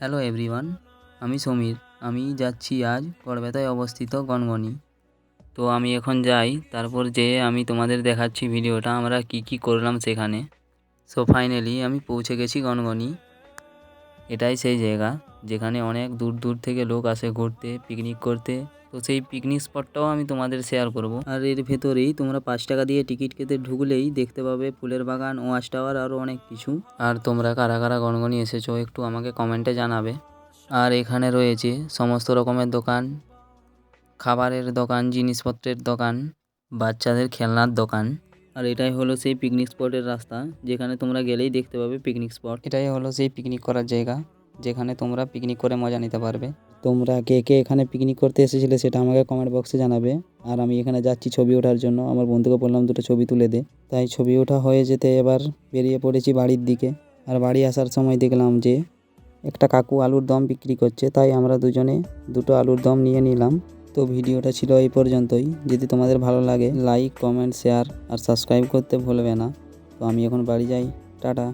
Hello everyone, আমি সমীর। আমি যাচ্ছি আজ গড়বেতায় অবস্থিত গনগনি। তো আমি এখন যাই, তারপর যেয়ে আমি তোমাদের দেখাচ্ছি ভিডিওটা আমরা কি করলাম সেখানে। সো ফাইনালি আমি পৌঁছে গেছি গনগনি। এটাই সেই জায়গা যেখানে অনেক দূর দূর থেকে লোক আসে ঘুরতে, পিকনিক করতে। তো সেই পিকনিক স্পটটাও আমি তোমাদের শেয়ার করব। আর এর ভেতরেই তোমরা 5 টাকা দিয়ে টিকিট কেটে ঢুকলেই দেখতে পাবে ফুলের বাগান, ওয়াচ টাওয়ার, আরও অনেক কিছু। আর তোমরা কারা কারা গনগনি এসেছো একটু আমাকে কমেন্টে জানাবে। আর এখানে রয়েছে সমস্ত রকমের দোকান, খাবারের দোকান, জিনিসপত্রের দোকান, বাচ্চাদের খেলনার দোকান। আর এটাই হলো সেই পিকনিক স্পটের রাস্তা, যেখানে তোমরা গেলেই দেখতে পাবে পিকনিক স্পট। এটাই হলো সেই পিকনিক করার জায়গা, যেখানে তোমরা পিকনিক করে মজা নিতে পারবে। তোমরা কে কে এখানে পিকনিক করতে এসেছিলে সেটা আমাকে কমেন্ট বক্সে জানাবে। আর আমি এখানে যাচ্ছি ছবি ওঠার জন্য। আমার বন্ধুকে বললাম দুটো ছবি তুলে দে। তাই ছবি ওঠা হয়ে যেতে এবার বেরিয়ে পড়েছি বাড়ির দিকে। আর বাড়ি আসার সময় দেখলাম যে একটা কাকু আলুর দম বিক্রি করছে, তাই আমরা দুজনে দুটো আলুর দম নিয়ে নিলাম। তো ভিডিওটা ছিল এই পর্যন্তই। যদি তোমাদের ভালো লাগে লাইক, কমেন্ট, শেয়ার আর সাবস্ক্রাইব করতে ভুলবে না। তো আমি এখন বাড়ি যাই, টাটা।